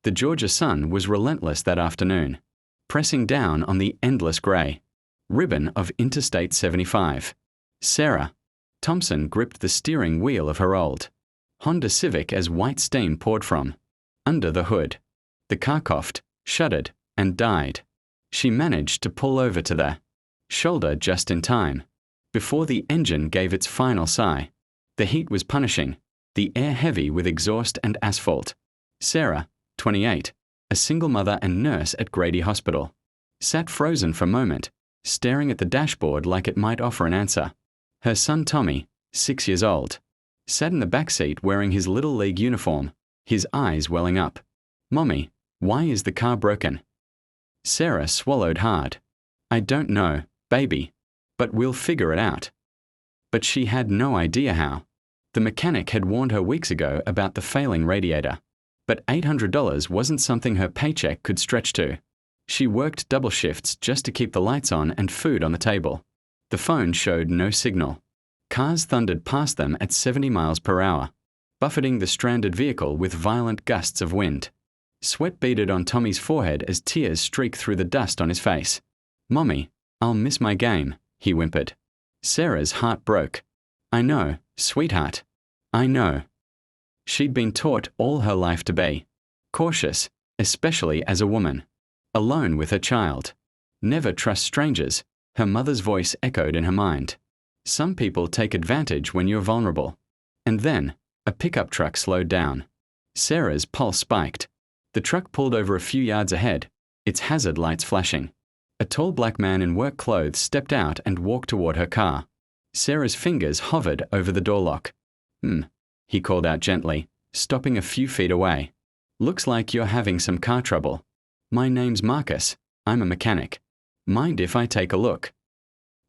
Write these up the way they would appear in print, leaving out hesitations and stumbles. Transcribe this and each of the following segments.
The Georgia sun was relentless that afternoon, pressing down on the endless gray ribbon of Interstate 75. Sarah Thompson gripped the steering wheel of her old Honda Civic as white steam poured from under the hood. The car coughed, shuddered, and died. She managed to pull over to the shoulder just in time, before the engine gave its final sigh. The heat was punishing, the air heavy with exhaust and asphalt. Sarah, 28, a single mother and nurse at Grady Hospital, sat frozen for a moment, staring at the dashboard like it might offer an answer. Her son Tommy, 6 years old, sat in the back seat wearing his Little League uniform, his eyes welling up. "Mommy, why is the car broken?" Sarah swallowed hard. "I don't know, baby, but we'll figure it out." But she had no idea how. The mechanic had warned her weeks ago about the failing radiator, but $800 wasn't something her paycheck could stretch to. She worked double shifts just to keep the lights on and food on the table. The phone showed no signal. Cars thundered past them at 70 miles per hour, buffeting the stranded vehicle with violent gusts of wind. Sweat beaded on Tommy's forehead as tears streaked through the dust on his face. "Mommy, I'll miss my game," he whimpered. Sarah's heart broke. "I know, sweetheart. I know." She'd been taught all her life to be cautious, especially as a woman, alone with her child. "Never trust strangers," her mother's voice echoed in her mind. "Some people take advantage when you're vulnerable." And then, a pickup truck slowed down. Sarah's pulse spiked. The truck pulled over a few yards ahead, its hazard lights flashing. A tall black man in work clothes stepped out and walked toward her car. Sarah's fingers hovered over the door lock. He called out gently, stopping a few feet away. "Looks like you're having some car trouble. My name's Marcus. I'm a mechanic. Mind if I take a look?"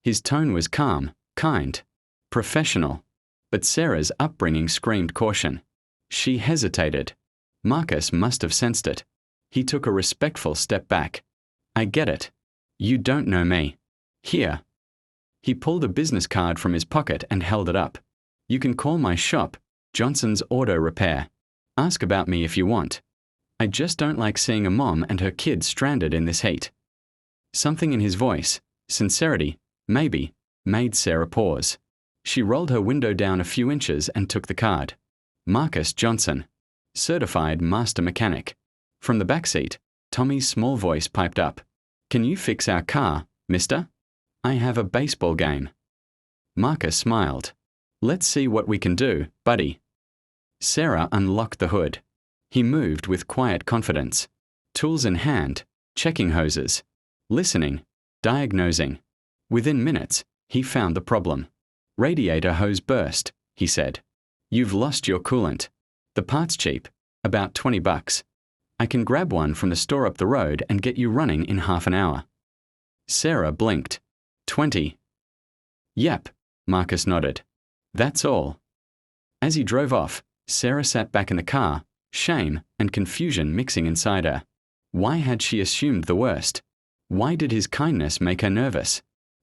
His tone was calm, kind, professional, but Sarah's upbringing screamed caution. She hesitated. Marcus must have sensed it. He took a respectful step back. "I get it. You don't know me. Here." He pulled a business card from his pocket and held it up. "You can call my shop, Johnson's Auto Repair. Ask about me if you want. I just don't like seeing a mom and her kids stranded in this heat." Something in his voice, sincerity, maybe, made Sarah pause. She rolled her window down a few inches and took the card. Marcus Johnson, certified master mechanic. From the back seat, Tommy's small voice piped up. "Can you fix our car, mister? I have a baseball game." Marcus smiled. "Let's see what we can do, buddy." Sarah unlocked the hood. He moved with quiet confidence. Tools in hand, checking hoses, listening, diagnosing. Within minutes, he found the problem. "Radiator hose burst," he said. "You've lost your coolant. The part's cheap, about $20. I can grab one from the store up the road and get you running in half an hour." Sarah blinked. 20. "Yep," Marcus nodded. "That's all." As he drove off, Sarah sat back in the car, shame and confusion mixing inside her. Why had she assumed the worst? Why did his kindness make her nervous?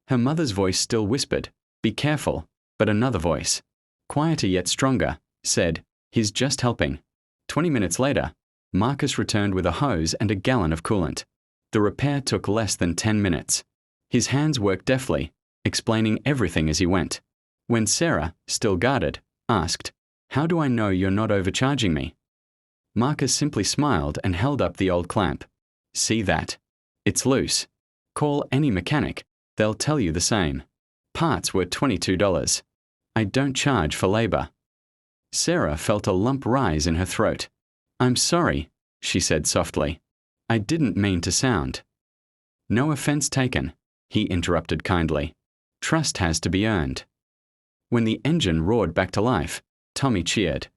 Her mother's voice still whispered, "Be careful," but another voice, quieter yet stronger, said, "He's just helping." 20 minutes later, Marcus returned with a hose and a gallon of coolant. The repair took less than 10 minutes. His hands worked deftly, explaining everything as he went. When Sarah, still guarded, asked, "How do I know you're not overcharging me?" Marcus simply smiled and held up the old clamp. "See that? It's loose. Call any mechanic. They'll tell you the same. Parts were $22. I don't charge for labor." Sarah felt a lump rise in her throat. "I'm sorry," she said softly. "I didn't mean to sound." "No offense taken," he interrupted kindly. "Trust has to be earned." When the engine roared back to life, Tommy cheered.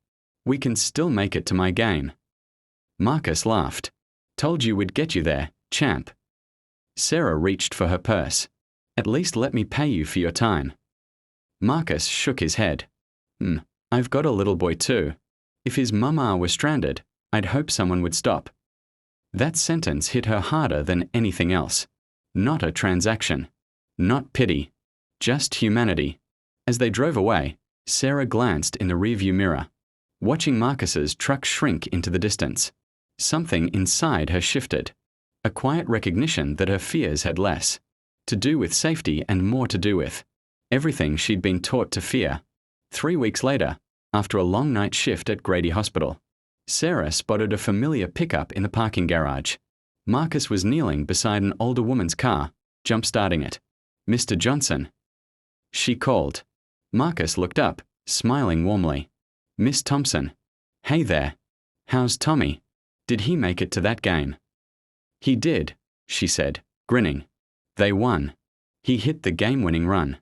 "We can still make it to my game." Marcus laughed. "Told you we'd get you there, champ." Sarah reached for her purse. "At least let me pay you for your time." Marcus shook his head. I've got a little boy too. If his mama were stranded, I'd hope someone would stop." That sentence hit her harder than anything else. Not a transaction. Not pity. Just humanity. As they drove away, Sarah glanced in the rearview mirror, watching Marcus's truck shrink into the distance. Something inside her shifted. A quiet recognition that her fears had less to do with safety and more to do with everything she'd been taught to fear. 3 weeks later, after a long night shift at Grady Hospital, Sarah spotted a familiar pickup in the parking garage. Marcus was kneeling beside an older woman's car, jump-starting it. "Mr. Johnson," she called. Marcus looked up, smiling warmly. "Miss Thompson. Hey there. How's Tommy? Did he make it to that game?" "He did," she said, grinning. "They won. He hit the game-winning run."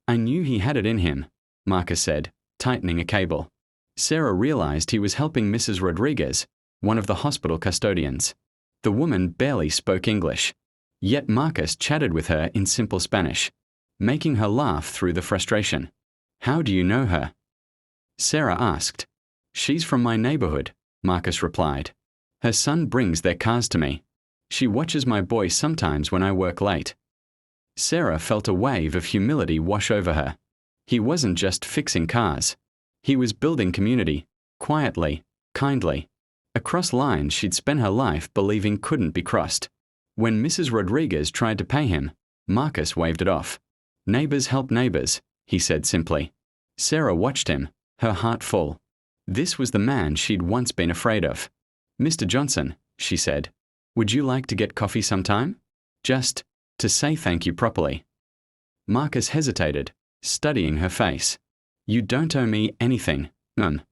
"I knew he had it in him," Marcus said, tightening a cable. Sarah realized he was helping Mrs. Rodriguez, one of the hospital custodians. The woman barely spoke English, yet Marcus chatted with her in simple Spanish, making her laugh through the frustration. "How do you know her?" Sarah asked. "She's from my neighborhood," Marcus replied. "Her son brings their cars to me. She watches my boy sometimes when I work late." Sarah felt a wave of humility wash over her. He wasn't just fixing cars. He was building community, quietly, kindly. Across lines she'd spent her life believing couldn't be crossed. When Mrs. Rodriguez tried to pay him, Marcus waved it off. "Neighbors help neighbors," he said simply. Sarah watched him, her heart full. This was the man she'd once been afraid of. "Mr. Johnson," she said, "would you like to get coffee sometime? Just to say thank you properly." Marcus hesitated, studying her face. "You don't owe me anything, none."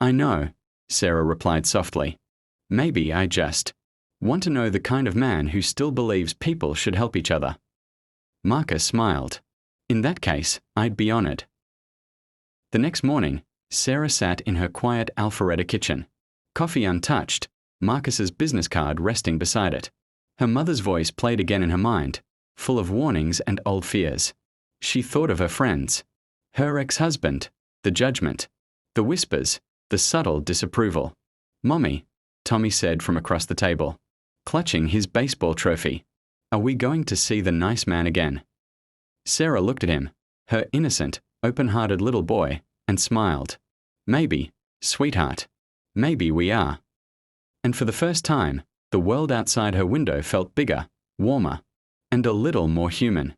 "I know," Sarah replied softly. "Maybe I just want to know the kind of man who still believes people should help each other." Marcus smiled. "In that case, I'd be honored." The next morning, Sarah sat in her quiet Alpharetta kitchen, coffee untouched, Marcus's business card resting beside it. Her mother's voice played again in her mind, full of warnings and old fears. She thought of her friends, her ex-husband, the judgment, the whispers, the subtle disapproval. "Mommy," Tommy said from across the table, clutching his baseball trophy, "are we going to see the nice man again?" Sarah looked at him, her innocent, open-hearted little boy, and smiled. "Maybe, sweetheart. Maybe we are." And for the first time, the world outside her window felt bigger, warmer, and a little more human.